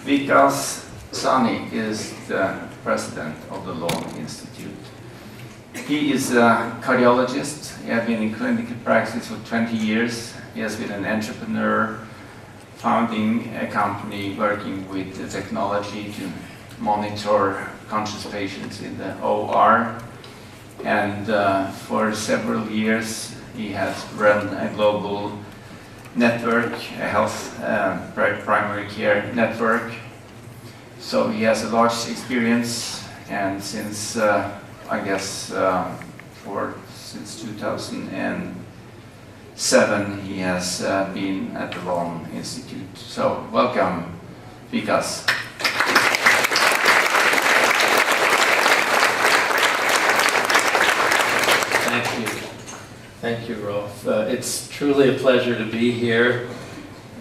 Vikas Saini is the president of the Lown Institute. He is a cardiologist. He has been in clinical practice for 20 years. He has been an entrepreneur, founding a company working with the technology to monitor conscious patients in the OR. And for several years, he has run a global network, a health primary care network. So he has a large experience, and since I guess since 2007 he has been at the Lown Institute. So welcome, Vikas. Thank you, Rolf. It's truly a pleasure to be here.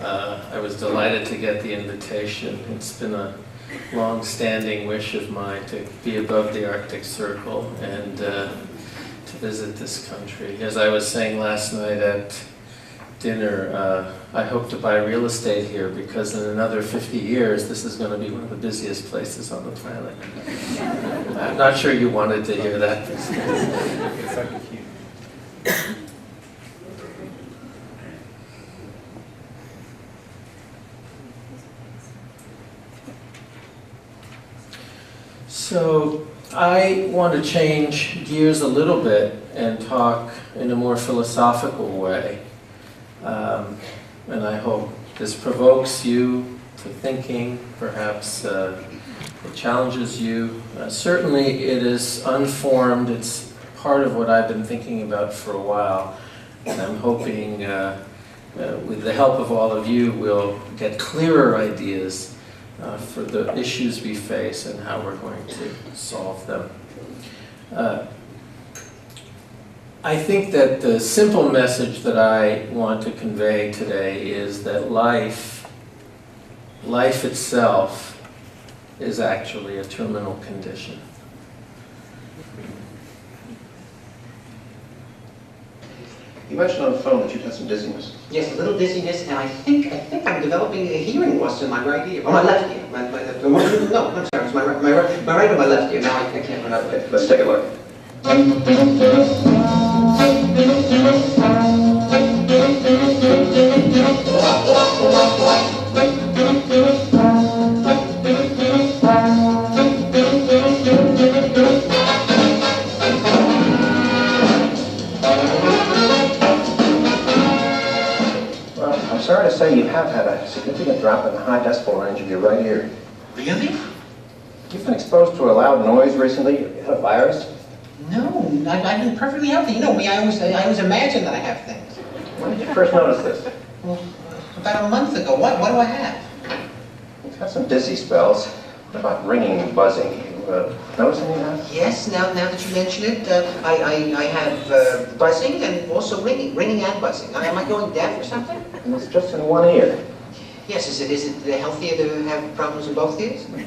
I was delighted to get the invitation. It's been a long-standing wish of mine to be above the Arctic Circle and to visit this country. As I was saying last night at dinner, I hope to buy real estate here because in another 50 years, this is going to be one of the busiest places on the planet. I'm not sure you wanted to hear that. So I want to change gears a little bit and talk in a more philosophical way. And I hope this provokes you to thinking, perhaps it challenges you. Certainly it is unformed, it's part of what I've been thinking about for a while. And I'm hoping with the help of all of you, we'll get clearer ideas for the issues we face and how we're going to solve them. I think that the simple message that I want to convey today is that life itself is actually a terminal condition. You mentioned on the phone that you've had some dizziness. Yes, a little dizziness, and I think I'm developing a hearing loss in my right ear. Oh, my left ear. No, I'm sorry, it's my right or my left ear. Now I can't remember. Okay, let's take a look. Sorry to say you have had a significant drop in the high decibel range of your right ear. Really? You've been exposed to a loud noise recently? You had a virus? No, I've been perfectly healthy. You know me, I always imagine that I have things. When did you first notice this? Well, about a month ago. What do I have? You've had some dizzy spells. What about ringing and buzzing? You notice any of that? Yes, now that you mention it, I have buzzing and also ringing and buzzing. Am I going deaf or something? And it's just in one ear. Yes, is it healthier to have problems in both ears? Okay,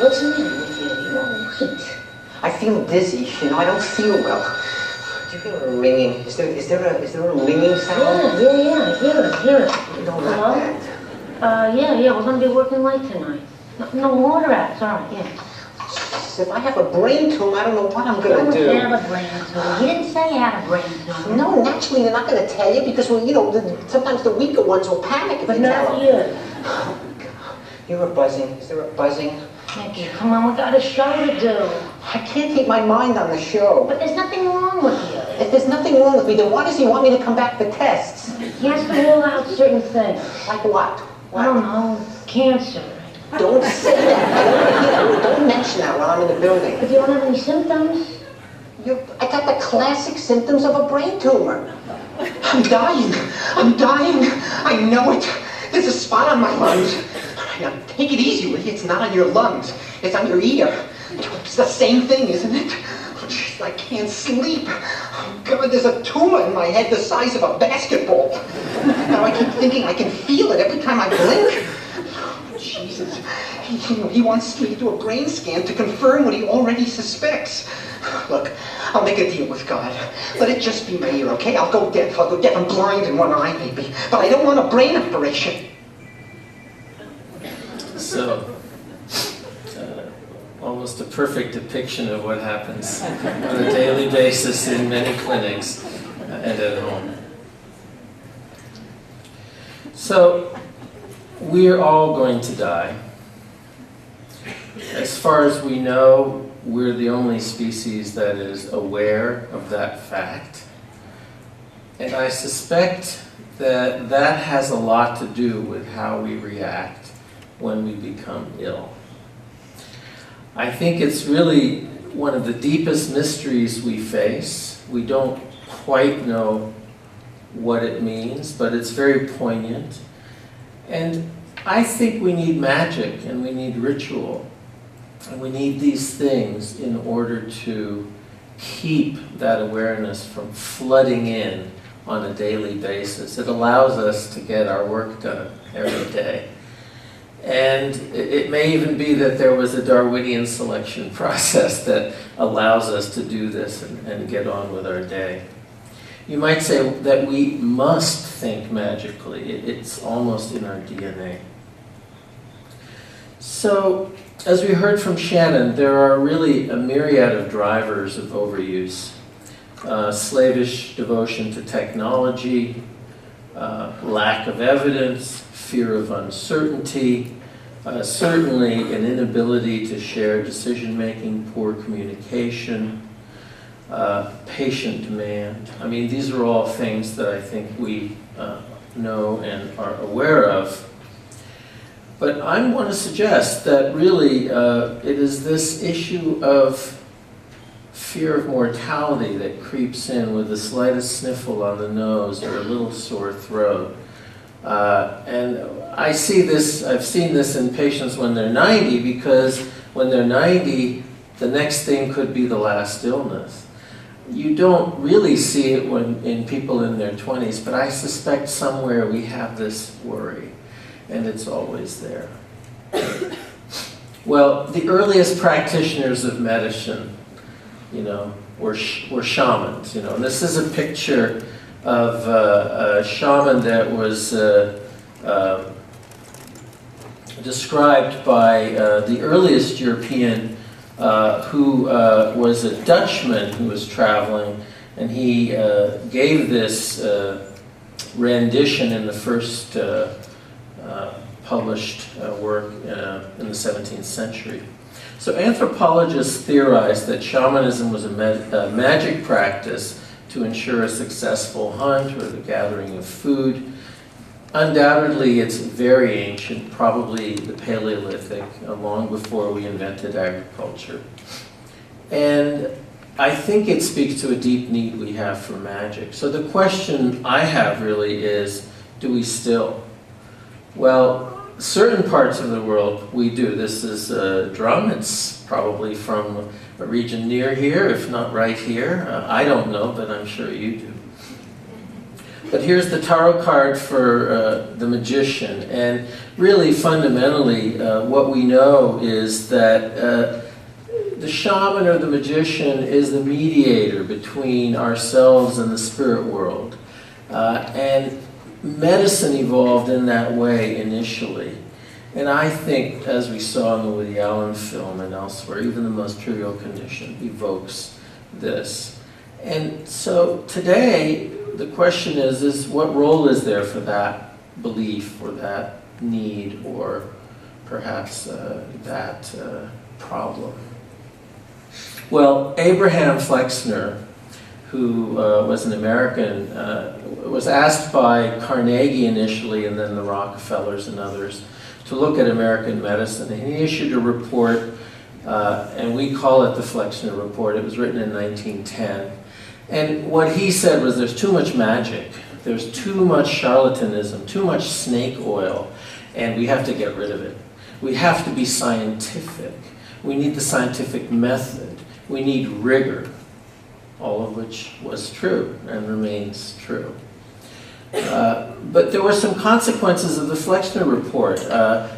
what's the matter with you? You don't eat. I feel dizzy. I don't feel well. Do you hear a ringing? Is there a ringing sound? Yeah, hear it. You don't Hello? like that. Yeah, we're gonna be working late tonight. No water out, sorry, yeah. If I have a brain tumor, I don't know what I'm gonna do. You don't have a brain tumor. He didn't say you had a brain tumor. No, naturally they're not gonna tell you because, well, sometimes the weaker ones will panic if But you tell not them. you. Oh, God. You're a buzzing. Is there a buzzing? Nicky, come on, we got a show to do. I can't keep my mind on the show. But there's nothing wrong with you. If there's nothing wrong with me, then why does he want me to come back for tests? He has to rule out certain things. Like what? I don't know, cancer. Don't say that. I don't want to hear that. Don't mention that while I'm in the building. But you don't have any symptoms? I got the classic symptoms of a brain tumor. I'm dying. I know it. There's a spot on my lungs. Now, take it easy with it. It's not on your lungs. It's on your ear. It's the same thing, isn't it? Oh, geez, I can't sleep. Oh, God, there's a tumor in my head the size of a basketball. Now, I keep thinking I can feel it every time I blink. Oh, Jesus. He wants me to do a brain scan to confirm what he already suspects. Look, I'll make a deal with God. Let it just be my ear, okay? I'll go deaf. I'm blind in one eye, maybe. But I don't want a brain operation. So, almost a perfect depiction of what happens on a daily basis in many clinics and at home. So, we're all going to die. As far as we know, we're the only species that is aware of that fact. And I suspect that that has a lot to do with how we react when we become ill. I think it's really one of the deepest mysteries we face. We don't quite know what it means, but it's very poignant. And I think we need magic and we need ritual. And we need these things in order to keep that awareness from flooding in on a daily basis. It allows us to get our work done every day. And it may even be that there was a Darwinian selection process that allows us to do this and get on with our day. You might say that we must think magically. It's almost in our DNA. So, as we heard from Shannon, there are really a myriad of drivers of overuse. Slavish devotion to technology, lack of evidence, fear of uncertainty, certainly an inability to share decision-making, poor communication, patient demand. I mean, these are all things that I think we know and are aware of. But I want to suggest that really it is this issue of fear of mortality that creeps in with the slightest sniffle on the nose or a little sore throat. And I see this, I've seen this in patients when they're 90, because when they're 90, the next thing could be the last illness. You don't really see it in people in their 20s, but I suspect somewhere we have this worry. And it's always there. Well, the earliest practitioners of medicine, were shamans, And this is a picture of a shaman that was described by the earliest European who was a Dutchman who was traveling, and he gave this rendition in the first published work in the 17th century. So anthropologists theorized that shamanism was a magic practice to ensure a successful hunt or the gathering of food. Undoubtedly, it's very ancient, probably the Paleolithic, long before we invented agriculture. And I think it speaks to a deep need we have for magic. So the question I have really is, do we still? Well, certain parts of the world we do. This is a drum. It's probably from a region near here, if not right here. I don't know, but I'm sure you do. But here's the tarot card for the magician. And really, fundamentally, what we know is that the shaman or the magician is the mediator between ourselves and the spirit world. And medicine evolved in that way initially. And I think, as we saw in the Woody Allen film and elsewhere, even the most trivial condition evokes this. And so today, the question is what role is there for that belief or that need or perhaps that problem? Well, Abraham Flexner, who was an American, was asked by Carnegie initially and then the Rockefellers and others to look at American medicine. And he issued a report, and we call it the Flexner Report. It was written in 1910. And what he said was there's too much magic, there's too much charlatanism, too much snake oil, and we have to get rid of it. We have to be scientific. We need the scientific method. We need rigor. All of which was true and remains true. But there were some consequences of the Flexner Report.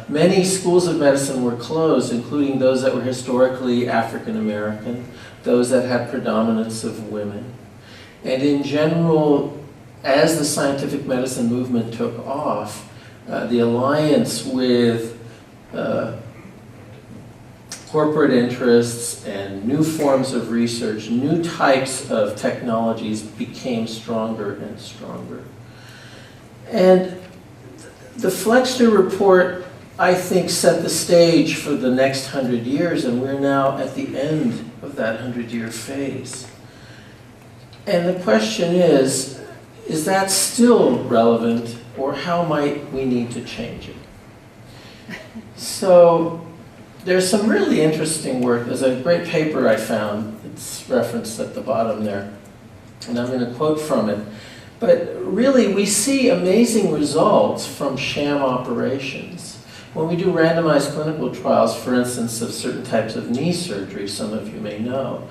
Many schools of medicine were closed, including those that were historically African American, those that had predominance of women. And in general, as the scientific medicine movement took off, the alliance with corporate interests and new forms of research, new types of technologies became stronger and stronger. And the Flexner report, I think, set the stage for the next 100 years, and we're now at the end of that 100-year phase. And the question is that still relevant, or how might we need to change it? So there's some really interesting work. There's a great paper I found. It's referenced at the bottom there, and I'm going to quote from it. But really, we see amazing results from sham operations. When we do randomized clinical trials, for instance, of certain types of knee surgery, some of you may know,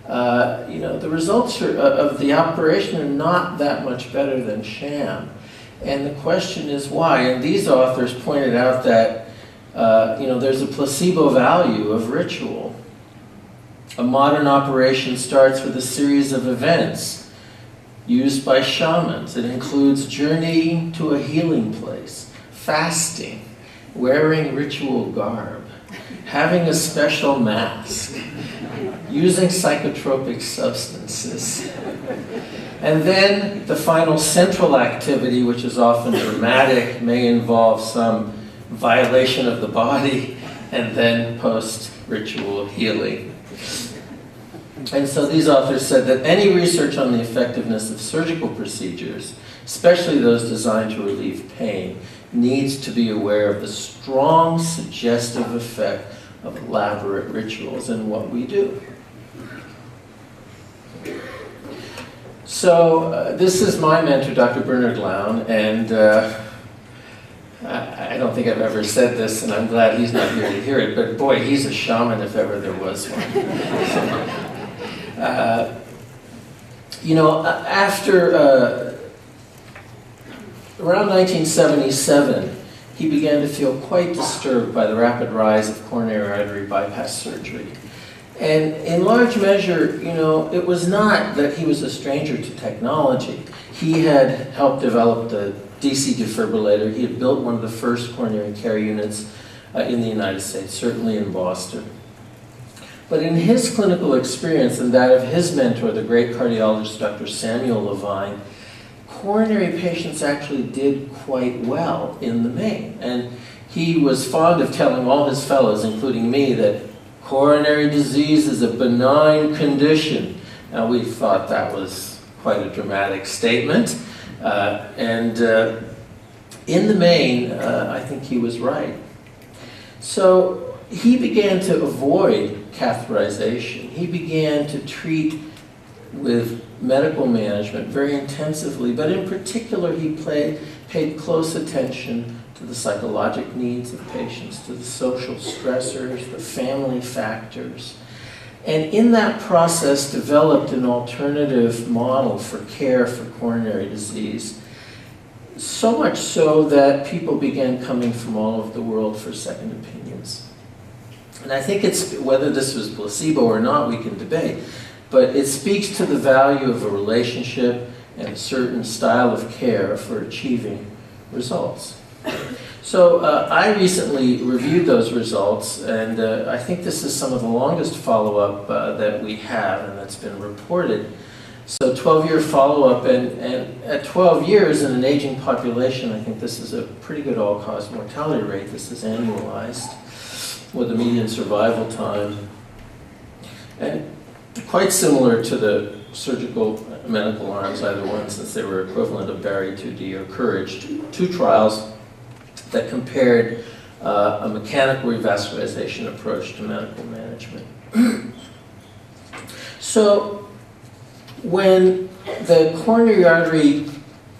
the results of the operation are not that much better than sham. And the question is why? And these authors pointed out that there's a placebo value of ritual. A modern operation starts with a series of events used by shamans. It includes journeying to a healing place, fasting, wearing ritual garb, having a special mask, using psychotropic substances. And then the final central activity, which is often dramatic, may involve some violation of the body, and then post-ritual healing. And so these authors said that any research on the effectiveness of surgical procedures, especially those designed to relieve pain, needs to be aware of the strong suggestive effect of elaborate rituals in what we do. So this is my mentor, Dr. Bernard Lown, and I don't think I've ever said this, and I'm glad he's not here to hear it, but boy, he's a shaman if ever there was one. After around 1977, he began to feel quite disturbed by the rapid rise of coronary artery bypass surgery. And in large measure, it was not that he was a stranger to technology. He had helped develop the DC defibrillator. He had built one of the first coronary care units in the United States, certainly in Boston. But in his clinical experience and that of his mentor, the great cardiologist Dr. Samuel Levine, coronary patients actually did quite well in the main. And he was fond of telling all his fellows, including me, that coronary disease is a benign condition. Now, we thought that was quite a dramatic statement. In the main, I think he was right. So he began to avoid catheterization. He began to treat with medical management very intensively, but in particular he paid close attention to the psychologic needs of patients, to the social stressors, the family factors, and in that process developed an alternative model for care for coronary disease, so much so that people began coming from all over the world for second opinions. And I think it's, whether this was placebo or not, we can debate, but it speaks to the value of a relationship and a certain style of care for achieving results. So I recently reviewed those results, and I think this is some of the longest follow-up that we have and that's been reported. So 12-year follow-up, and at 12 years in an aging population, I think this is a pretty good all-cause mortality rate. This is annualized, with a median survival time. And quite similar to the surgical medical arms, either one, since they were equivalent of Barry 2D or Courage, two trials that compared a mechanical revascularization approach to medical management. So when the coronary artery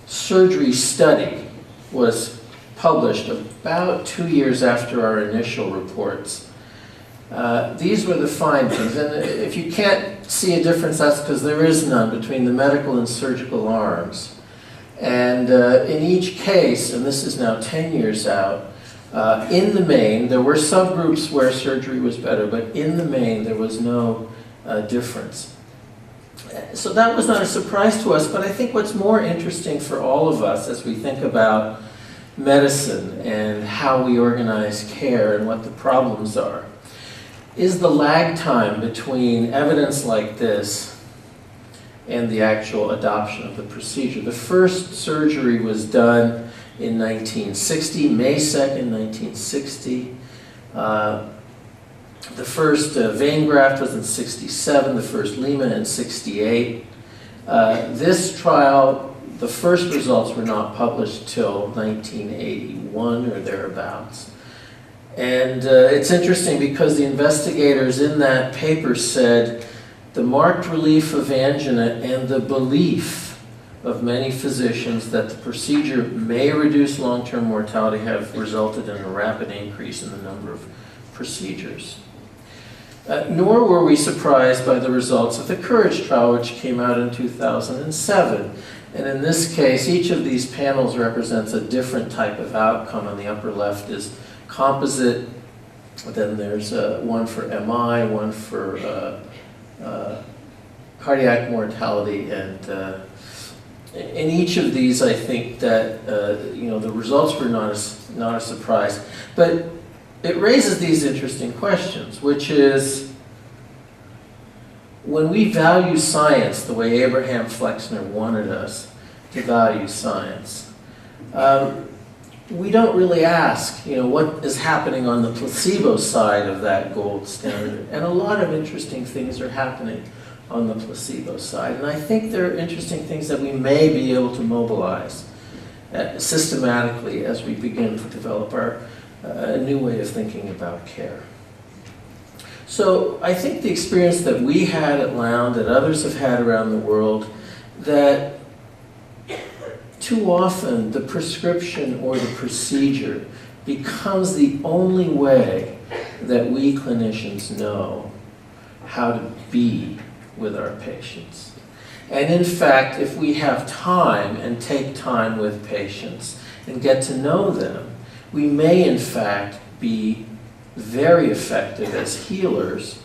surgery study was published about 2 years after our initial reports, these were the findings. And if you can't see a difference, that's because there is none between the medical and surgical arms. And in each case, and this is now 10 years out, in the main, there were subgroups where surgery was better, but in the main, there was no difference. So that was not a surprise to us, but I think what's more interesting for all of us as we think about medicine and how we organize care and what the problems are is the lag time between evidence like this and the actual adoption of the procedure. The first surgery was done in 1960, May 2nd, 1960. The first vein graft was in 67, the first Lehman in 68. This trial, the first results were not published till 1981 or thereabouts. And it's interesting because the investigators in that paper said the marked relief of angina and the belief of many physicians that the procedure may reduce long-term mortality have resulted in a rapid increase in the number of procedures. Nor were we surprised by the results of the COURAGE trial, which came out in 2007. And in this case, each of these panels represents a different type of outcome. On the upper left is composite, then there's one for MI, one for cardiac mortality, and in each of these, I think that the results were not a surprise. But it raises these interesting questions, which is, when we value science the way Abraham Flexner wanted us to value science, we don't really ask, what is happening on the placebo side of that gold standard. And a lot of interesting things are happening on the placebo side. And I think there are interesting things that we may be able to mobilize systematically as we begin to develop a new way of thinking about care. So I think the experience that we had at Lown, that others have had around the world, that too often the prescription or the procedure becomes the only way that we clinicians know how to be with our patients. And in fact, if we have time and take time with patients and get to know them, we may in fact be very effective as healers,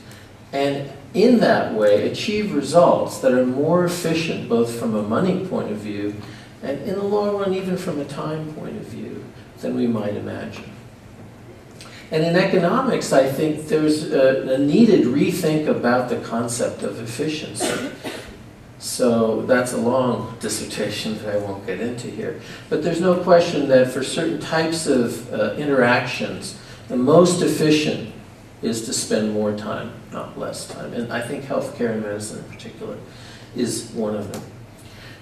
and in that way achieve results that are more efficient both from a money point of view and in the long run even from a time point of view than we might imagine. And in economics, I think there's a needed rethink about the concept of efficiency. So that's a long dissertation that I won't get into here. But there's no question that for certain types of interactions, the most efficient is to spend more time, not less time. And I think healthcare and medicine in particular is one of them.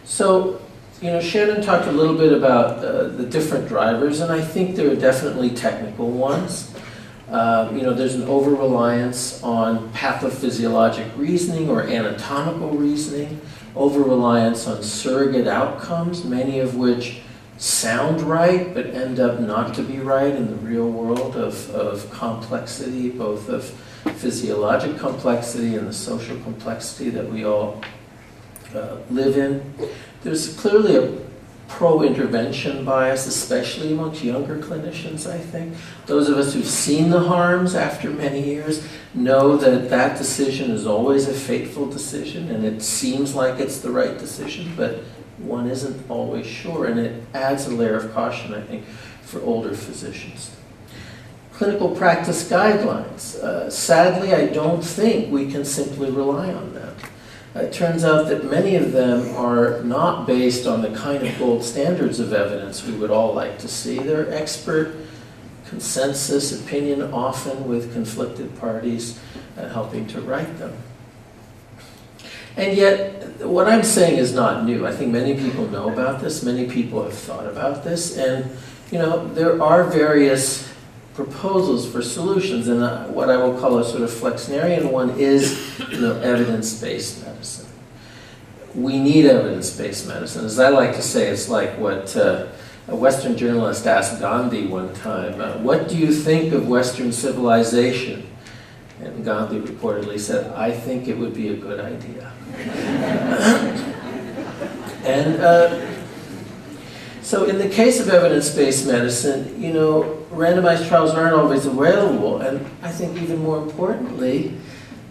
So, Shannon talked a little bit about the different drivers, and I think there are definitely technical ones. There's an over-reliance on pathophysiologic reasoning or anatomical reasoning, over-reliance on surrogate outcomes, many of which sound right but end up not to be right in the real world of complexity, both of physiologic complexity and the social complexity that we all live in. There's clearly a pro-intervention bias, especially amongst younger clinicians, I think. Those of us who've seen the harms after many years know that that decision is always a fateful decision, and it seems like it's the right decision, but one isn't always sure, and it adds a layer of caution, I think, for older physicians. Clinical practice guidelines. Sadly, I don't think we can simply rely on them. It turns out that many of them are not based on the kind of gold standards of evidence we would all like to see. They're expert consensus opinion, often with conflicted parties helping to write them. And yet, what I'm saying is not new. I think many people know about this. Many people have thought about this. And, there are various proposals for solutions, and what I will call a sort of Flexnerian one is, evidence-based medicine. We need evidence-based medicine. As I like to say, it's like what a Western journalist asked Gandhi one time, what do you think of Western civilization? And Gandhi reportedly said, I think it would be a good idea. And so in the case of evidence-based medicine, randomized trials aren't always available, and I think even more importantly,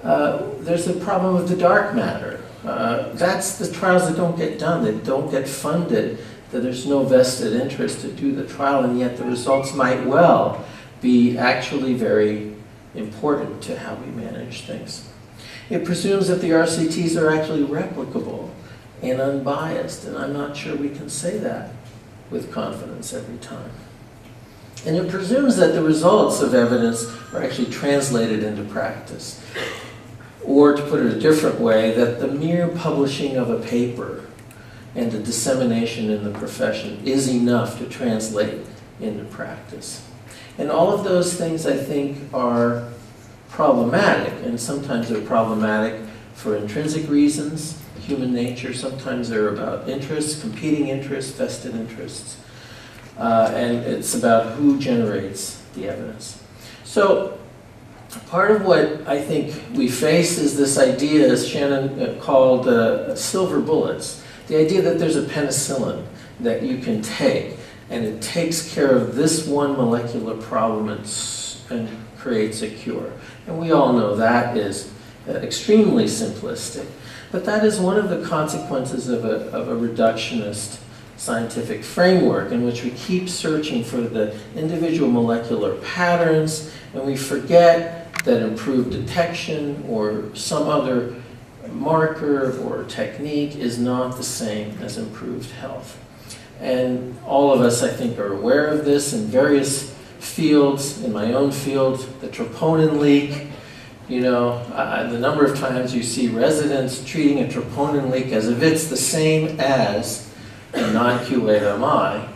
there's the problem of the dark matter. That's the trials that don't get done, that don't get funded, that there's no vested interest to do the trial, and yet the results might well be actually very important to how we manage things. It presumes that the RCTs are actually replicable and unbiased, and I'm not sure we can say that with confidence every time. And it presumes that the results of evidence are actually translated into practice. Or, to put it a different way, that the mere publishing of a paper and the dissemination in the profession is enough to translate into practice. And all of those things, I think, are problematic, and sometimes they're problematic for intrinsic reasons, human nature. Sometimes they're about interests, competing interests, vested interests. And it's about who generates the evidence. So part of what I think we face is this idea, as Shannon called silver bullets, the idea that there's a penicillin that you can take, and it takes care of this one molecular problem and creates a cure. And we all know that is extremely simplistic. But that is one of the consequences of a reductionist scientific framework in which we keep searching for the individual molecular patterns, and we forget that improved detection or some other marker or technique is not the same as improved health. And all of us, I think, are aware of this in various fields. In my own field, the troponin leak. You know, the number of times you see residents treating a troponin leak as if it's the same as a non-QAMI,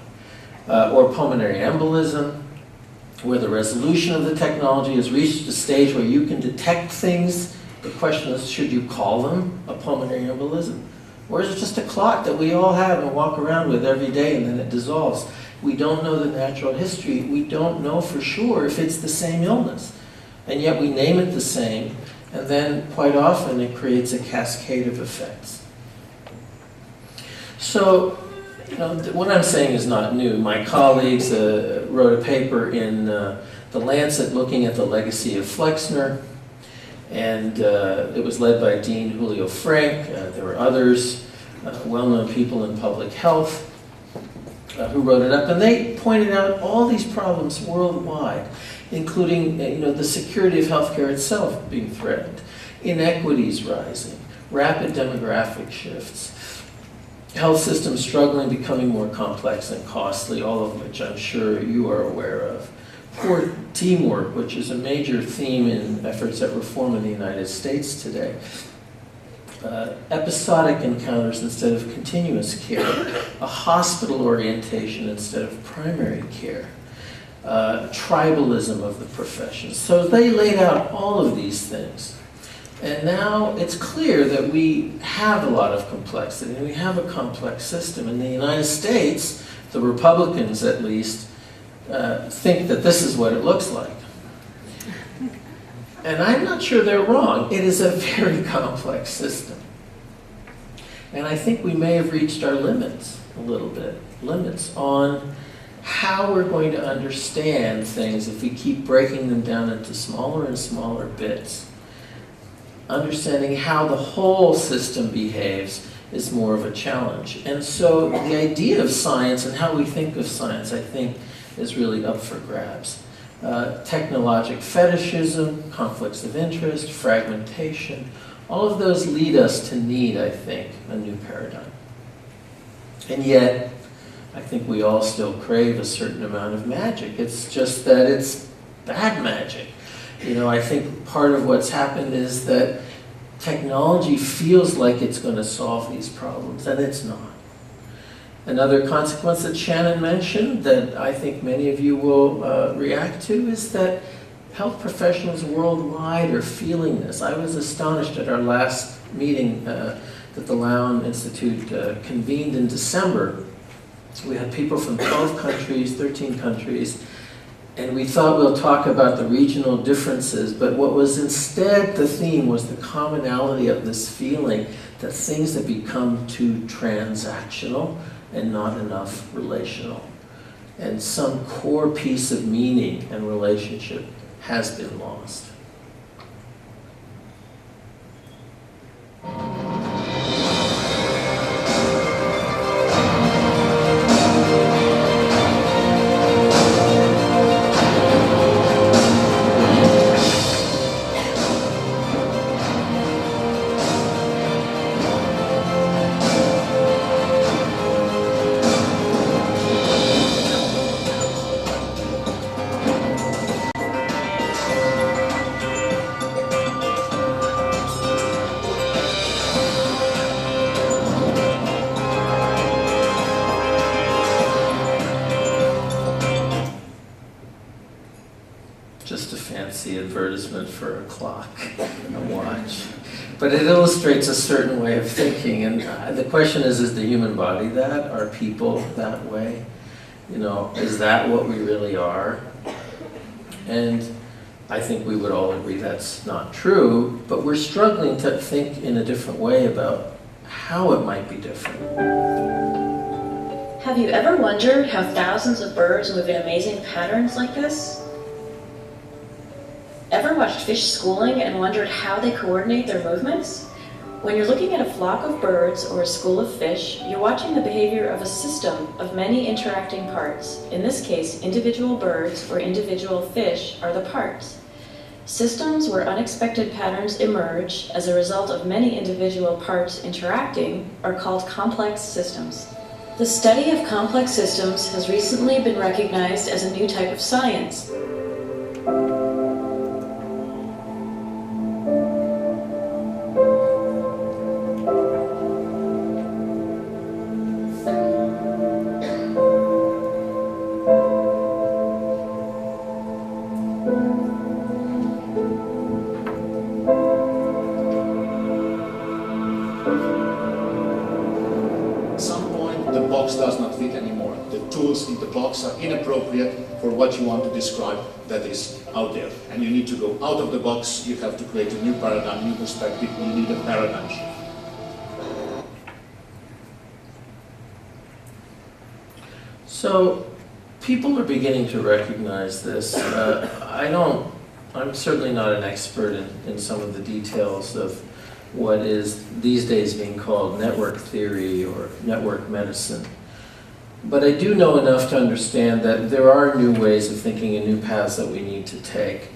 or pulmonary embolism, where the resolution of the technology has reached a stage where you can detect things. The question is, should you call them a pulmonary embolism? Or is it just a clot that we all have and walk around with every day and then it dissolves? We don't know the natural history. We don't know for sure if it's the same illness. And yet we name it the same, and then quite often it creates a cascade of effects. So, you know, what I'm saying is not new. My colleagues wrote a paper in The Lancet looking at the legacy of Flexner, and it was led by Dean Julio Frank. There were others, well-known people in public health, who wrote it up, and they pointed out all these problems worldwide, including the security of healthcare itself being threatened, inequities rising, rapid demographic shifts, health systems struggling, becoming more complex and costly, all of which I'm sure you are aware of. Poor teamwork, which is a major theme in efforts at reform in the United States today. Episodic encounters instead of continuous care, a hospital orientation instead of primary care, tribalism of the profession. So they laid out all of these things. And now it's clear that we have a lot of complexity, and we have a complex system. In the United States, the Republicans at least think that this is what it looks like. And I'm not sure they're wrong. It is a very complex system. And I think we may have reached our limits a little bit, limits on how we're going to understand things if we keep breaking them down into smaller and smaller bits. Understanding how the whole system behaves is more of a challenge. And so the idea of science and how we think of science, I think, is really up for grabs. Technologic fetishism, conflicts of interest, fragmentation, all of those lead us to need, I think, a new paradigm. And yet, I think we all still crave a certain amount of magic. It's just that it's bad magic. I think part of what's happened is that technology feels like it's going to solve these problems, and it's not. Another consequence that Shannon mentioned that I think many of you will react to is that health professionals worldwide are feeling this. I was astonished at our last meeting that the Lown Institute convened in December. We had people from 12 countries, 13 countries, and we thought we'll talk about the regional differences, but what was instead the theme was the commonality of this feeling that things have become too transactional and not enough relational. And some core piece of meaning and relationship has been lost. the advertisement for a clock, a watch. But it illustrates a certain way of thinking, and the question is the human body that? Are people that way? You know, is that what we really are? And I think we would all agree that's not true, but we're struggling to think in a different way about how it might be different. Have you ever wondered how thousands of birds move in amazing patterns like this? Ever watched fish schooling and wondered how they coordinate their movements? When you're looking at a flock of birds or a school of fish, you're watching the behavior of a system of many interacting parts. In this case, individual birds or individual fish are the parts. Systems where unexpected patterns emerge as a result of many individual parts interacting are called complex systems. The study of complex systems has recently been recognized as a new type of science. Are inappropriate for what you want to describe that is out there. And you need to go out of the box, you have to create a new paradigm, new perspective, you need a paradigm shift. So people are beginning to recognize this. I'm certainly not an expert in some of the details of what is these days being called network theory or network medicine. But I do know enough to understand that there are new ways of thinking and new paths that we need to take.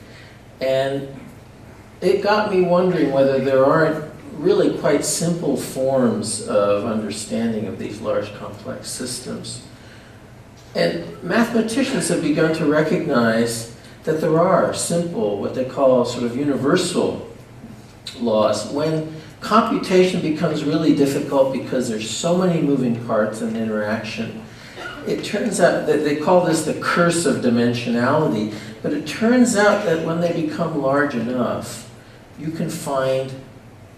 And it got me wondering whether there aren't really quite simple forms of understanding of these large complex systems. And mathematicians have begun to recognize that there are simple, what they call sort of universal laws. When computation becomes really difficult because there's so many moving parts and interaction, it turns out that they call this the curse of dimensionality, but it turns out that when they become large enough, you can find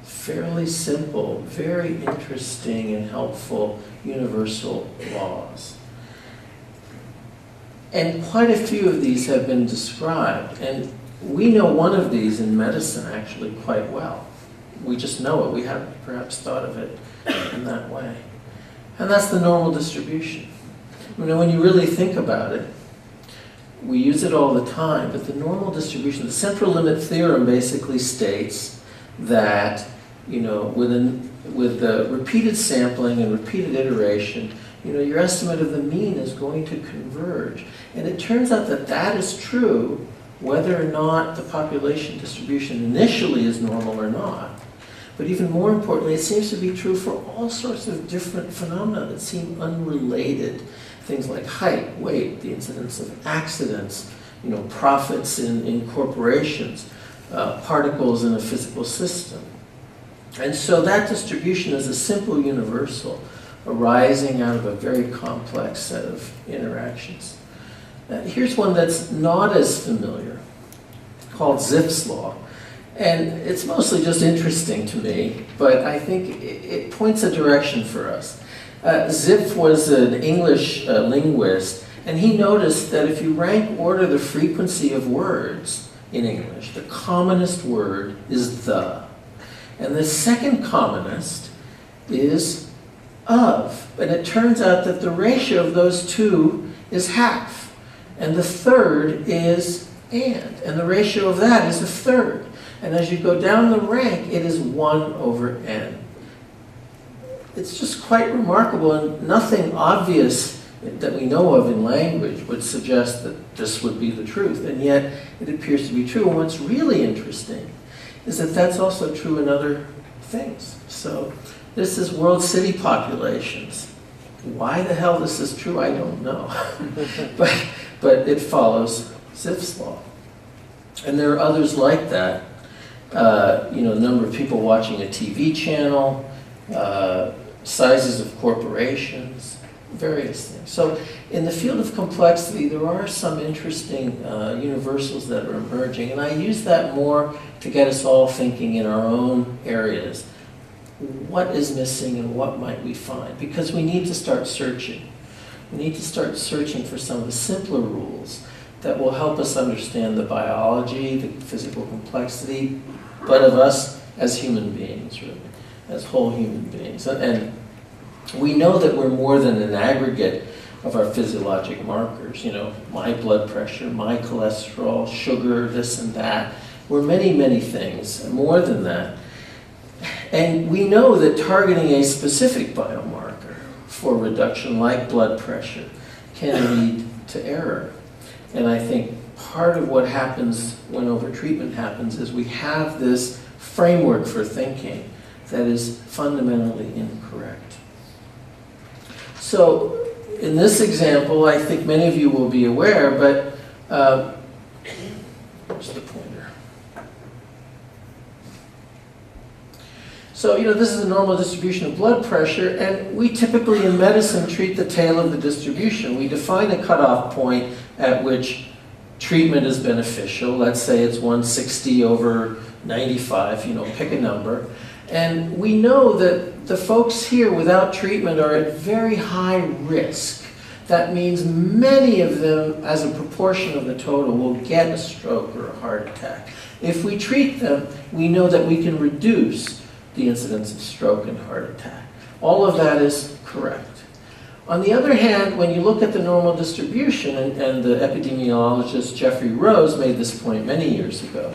fairly simple, very interesting and helpful universal laws. And quite a few of these have been described, and we know one of these in medicine actually quite well. We just know it. We haven't perhaps thought of it in that way. And that's the normal distribution. You know, when you really think about it, we use it all the time, but the normal distribution, the central limit theorem basically states that, you know, with the repeated sampling and repeated iteration, you know, your estimate of the mean is going to converge. And it turns out that that is true whether or not the population distribution initially is normal or not. But even more importantly, it seems to be true for all sorts of different phenomena that seem unrelated. Things like height, weight, the incidence of accidents, you know, profits in corporations, particles in a physical system. And so that distribution is a simple universal arising out of a very complex set of interactions. Here's one that's not as familiar, called Zipf's law. And it's mostly just interesting to me, but I think it points a direction for us. Zipf was an English linguist, and he noticed that if you rank order the frequency of words in English, the commonest word is the. And the second commonest is of. And it turns out that the ratio of those two is half. And the third is and the ratio of that is a third. And as you go down the rank, it is 1 over n. It's just quite remarkable, and nothing obvious that we know of in language would suggest that this would be the truth, and yet it appears to be true. And what's really interesting is that that's also true in other things. So this is world city populations. Why the hell this is true, I don't know. but it follows Zipf's law. And there are others like that. You know, the number of people watching a TV channel, sizes of corporations, various things. So in the field of complexity, there are some interesting universals that are emerging, and I use that more to get us all thinking in our own areas. What is missing and what might we find? Because we need to start searching. We need to start searching for some of the simpler rules that will help us understand the biology, the physical complexity, but of us as human beings, really, as whole human beings. And we know that we're more than an aggregate of our physiologic markers. You know, my blood pressure, my cholesterol, sugar, this and that. We're many, many things, more than that. And we know that targeting a specific biomarker for reduction, like blood pressure, can lead to error. And I think part of what happens when overtreatment happens is we have this framework for thinking that is fundamentally incorrect. So in this example, I think many of you will be aware, but where's the pointer? So, you know, this is a normal distribution of blood pressure, and we typically in medicine treat the tail of the distribution. We define a cutoff point at which treatment is beneficial. Let's say it's 160 over 95, you know, pick a number. And we know that the folks here without treatment are at very high risk. That means many of them, as a proportion of the total, will get a stroke or a heart attack. If we treat them, we know that we can reduce the incidence of stroke and heart attack. All of that is correct. On the other hand, when you look at the normal distribution, and the epidemiologist Jeffrey Rose made this point many years ago,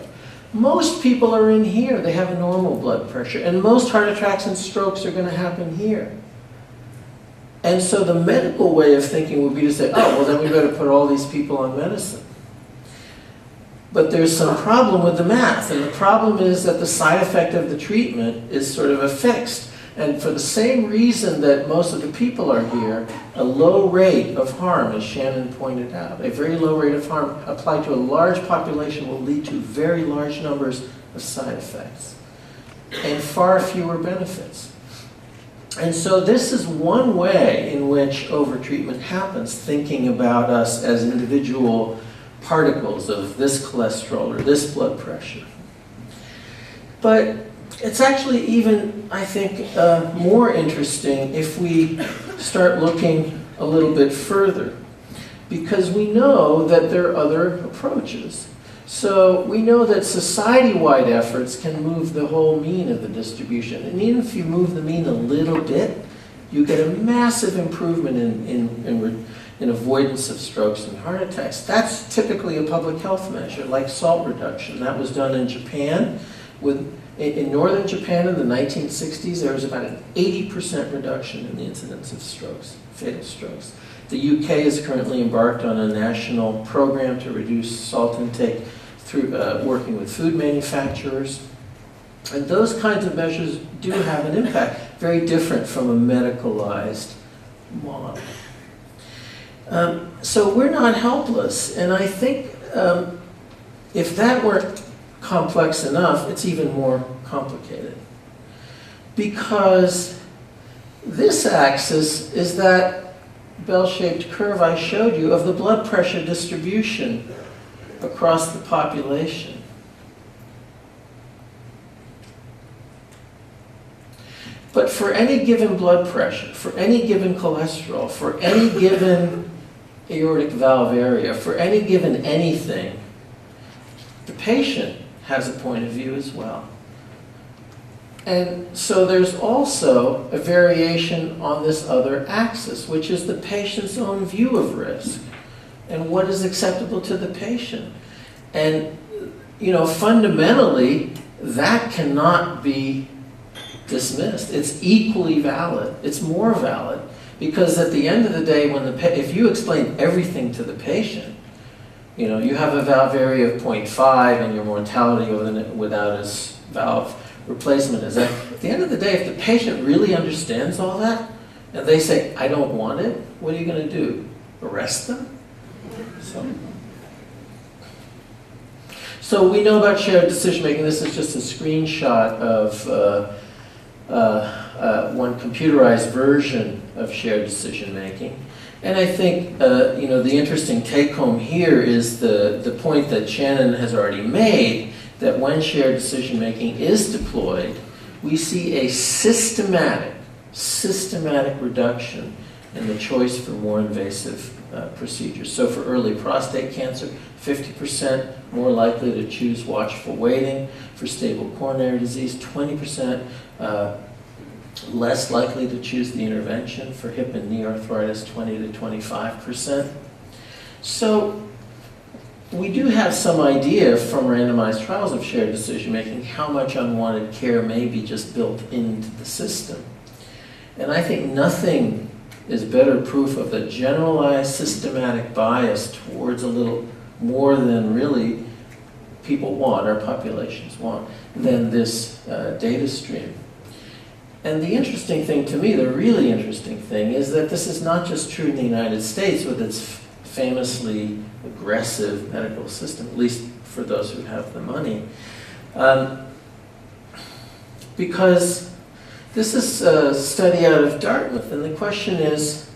most people are in here. They have a normal blood pressure, and most heart attacks and strokes are going to happen here. And so the medical way of thinking would be to say, oh, well, then we better put all these people on medicine. But there's some problem with the math, and the problem is that the side effect of the treatment is sort of a fixed. And for the same reason that most of the people are here, a low rate of harm, as Shannon pointed out, a very low rate of harm applied to a large population will lead to very large numbers of side effects and far fewer benefits. And so this is one way in which overtreatment happens, thinking about us as individual particles of this cholesterol or this blood pressure. But it's actually even, I think, more interesting if we start looking a little bit further, because we know that there are other approaches. So we know that society-wide efforts can move the whole mean of the distribution. And even if you move the mean a little bit, you get a massive improvement in avoidance of strokes and heart attacks. That's typically a public health measure, like salt reduction. That was done in Japan. In northern Japan in the 1960s, there was about an 80% reduction in the incidence of strokes, fatal strokes. The UK is currently embarked on a national program to reduce salt intake through working with food manufacturers. And those kinds of measures do have an impact, very different from a medicalized model. So we're not helpless, and I think if that weren't complex enough, it's even more complicated. Because this axis is that bell-shaped curve I showed you of the blood pressure distribution across the population. But for any given blood pressure, for any given cholesterol, for any given aortic valve area, for any given anything, the patient has a point of view as well. And so there's also a variation on this other axis, which is the patient's own view of risk and what is acceptable to the patient. And, you know, fundamentally, that cannot be dismissed. It's equally valid. It's more valid because at the end of the day, when if you explain everything to the patient, you know, you have a valve area of 0.5 and your mortality without a valve replacement is that. At the end of the day, if the patient really understands all that and they say, I don't want it, what are you going to do? Arrest them? So we know about shared decision making. This is just a screenshot of one computerized version of shared decision making. And I think the interesting take home here is the point that Shannon has already made, that when shared decision making is deployed, we see a systematic reduction in the choice for more invasive procedures. So for early prostate cancer, 50% more likely to choose watchful waiting. For stable coronary disease, 20% less likely to choose the intervention. For hip and knee arthritis, 20 to 25%. So we do have some idea from randomized trials of shared decision making how much unwanted care may be just built into the system. And I think nothing is better proof of the generalized systematic bias towards a little more than really people want, our populations want, than this data stream. And the interesting thing to me, the really interesting thing, is that this is not just true in the United States with its famously aggressive medical system, at least for those who have the money. Because this is a study out of Dartmouth, and the question is,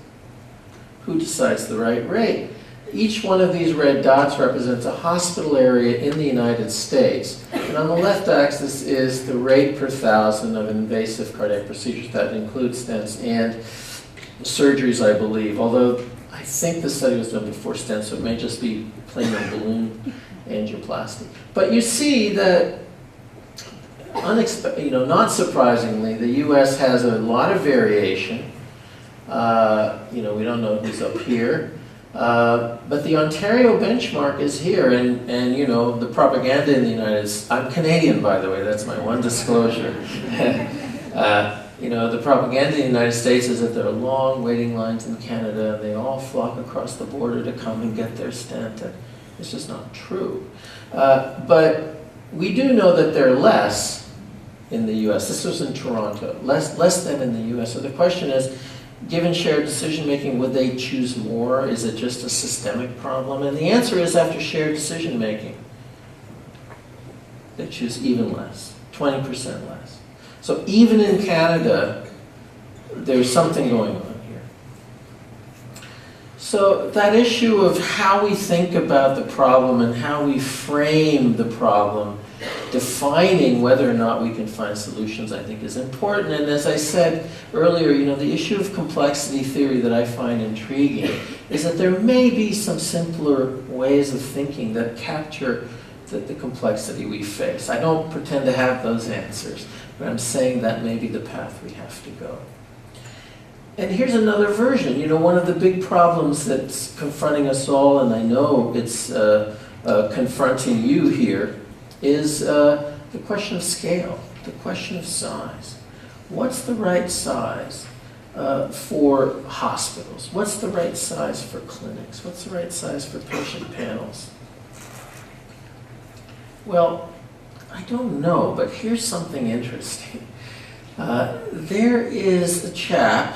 who decides the right rate? Each one of these red dots represents a hospital area in the United States. And on the left axis is the rate per thousand of invasive cardiac procedures. That includes stents and surgeries, I believe. Although I think the study was done before stents, so it may just be plain old balloon angioplasty. But you see that, not surprisingly, the U.S. has a lot of variation. We don't know who's up here. But the Ontario benchmark is here, and the propaganda in the United States, I'm Canadian, by the way, that's my one disclosure. The propaganda in the United States is that there are long waiting lines in Canada, and they all flock across the border to come and get their stent, and it's just not true. But we do know that there are less in the U.S. This was in Toronto, less than in the U.S. So the question is, given shared decision making, would they choose more? Is it just a systemic problem? And the answer is, after shared decision making, they choose even less, 20% less. So even in Canada, there's something going on here. So that issue of how we think about the problem and how we frame the problem, defining whether or not we can find solutions, I think is important. And as I said earlier, the issue of complexity theory that I find intriguing is that there may be some simpler ways of thinking that capture the complexity we face. I don't pretend to have those answers, but I'm saying that may be the path we have to go. And here's another version. One of the big problems that's confronting us all, and I know it's confronting you here, is the question of scale, the question of size. What's the right size for hospitals? What's the right size for clinics? What's the right size for patient panels? Well, I don't know, but here's something interesting. There is a chap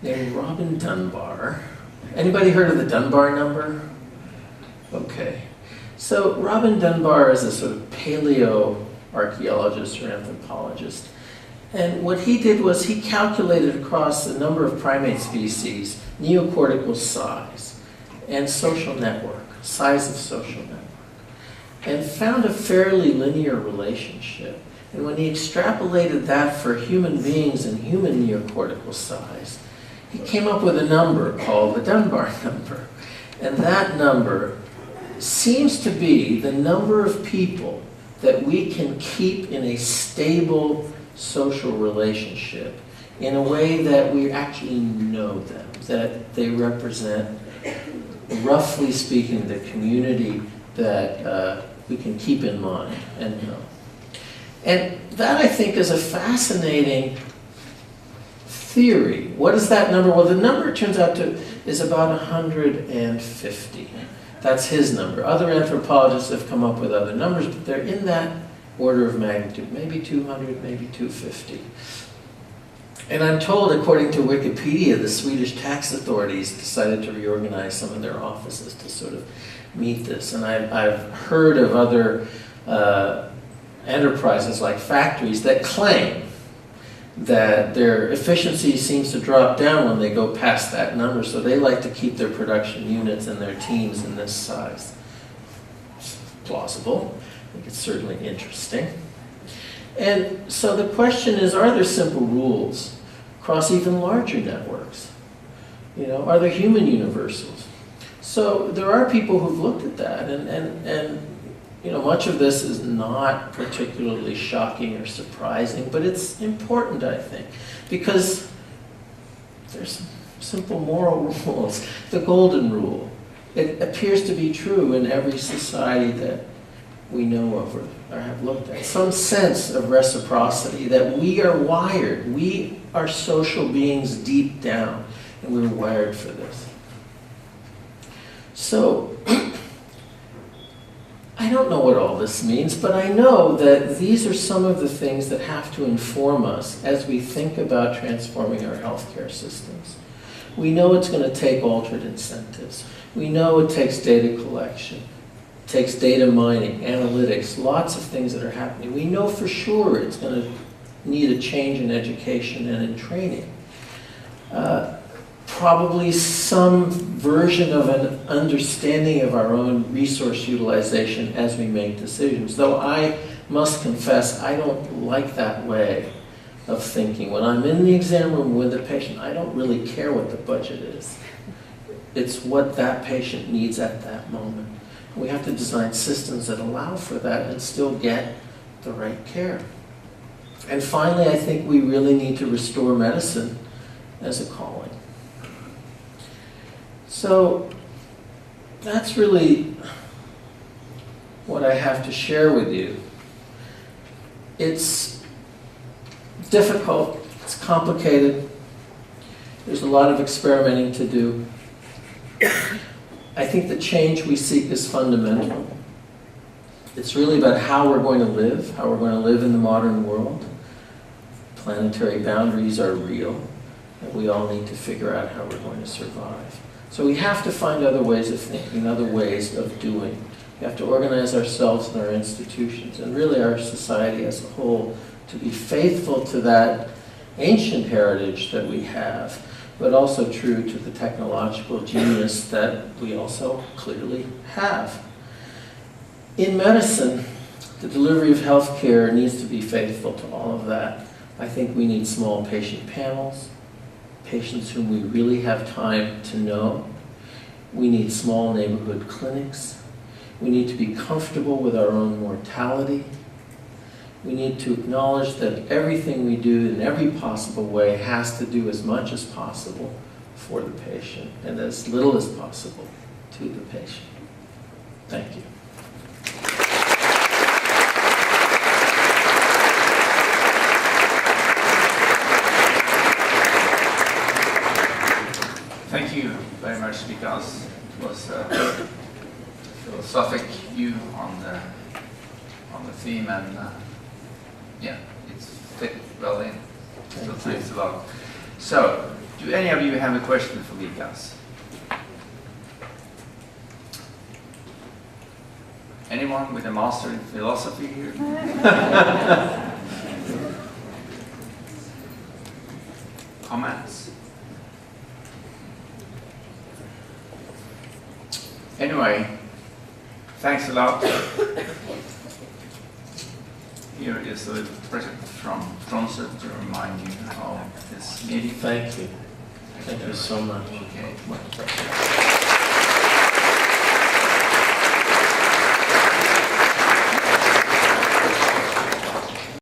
named Robin Dunbar. Anybody heard of the Dunbar number? Okay. So Robin Dunbar is a sort of paleo-archaeologist or anthropologist. And what he did was he calculated across a number of primate species neocortical size and social network, size of social network, and found a fairly linear relationship. And when he extrapolated that for human beings and human neocortical size, he came up with a number called the Dunbar number. And that number seems to be the number of people that we can keep in a stable social relationship in a way that we actually know them, that they represent, roughly speaking, the community that we can keep in mind and know. And that, I think, is a fascinating theory. What is that number? Well, the number, it turns out, is about 150. That's his number. Other anthropologists have come up with other numbers, but they're in that order of magnitude, maybe 200, maybe 250. And I'm told, according to Wikipedia, the Swedish tax authorities decided to reorganize some of their offices to sort of meet this. And I've heard of other enterprises like factories that claim that their efficiency seems to drop down when they go past that number, so they like to keep their production units and their teams in this size. It's plausible. I think it's certainly interesting. And so the question is, are there simple rules across even larger networks? You know, are there human universals? So there are people who've looked at that, and you know, much of this is not particularly shocking or surprising, but it's important, I think, because there's simple moral rules. The golden rule. It appears to be true in every society that we know of or have looked at. Some sense of reciprocity, that we are wired. We are social beings deep down, and we're wired for this. So, I don't know what all this means, but I know that these are some of the things that have to inform us as we think about transforming our healthcare systems. We know it's going to take altered incentives. We know it takes data collection. It takes data mining, analytics, lots of things that are happening. We know for sure it's going to need a change in education and in training. Probably some version of an understanding of our own resource utilization as we make decisions. Though I must confess, I don't like that way of thinking. When I'm in the exam room with the patient, I don't really care what the budget is. It's what that patient needs at that moment. We have to design systems that allow for that and still get the right care. And finally, I think we really need to restore medicine as a calling. So that's really what I have to share with you. It's difficult, it's complicated, there's a lot of experimenting to do. I think the change we seek is fundamental. It's really about how we're going to live in the modern world. Planetary boundaries are real, and we all need to figure out how we're going to survive. So we have to find other ways of thinking, other ways of doing. We have to organize ourselves and our institutions, and really our society as a whole, to be faithful to that ancient heritage that we have, but also true to the technological genius that we also clearly have. In medicine, the delivery of healthcare needs to be faithful to all of that. I think we need small patient panels, patients whom we really have time to know. We need small neighborhood clinics. We need to be comfortable with our own mortality. We need to acknowledge that everything we do in every possible way has to do as much as possible for the patient and as little as possible to the patient. Thank you. Thank you very much, Vikas. It was a philosophic view on the theme, and yeah, it's fit well in. So thanks a lot. So, do any of you have a question for Vikas? Anyone with a master in philosophy here? Comments? Anyway, thanks a lot. Here is a present from Tromsø to remind you of this meeting. Thank you. Thank you so much. Okay.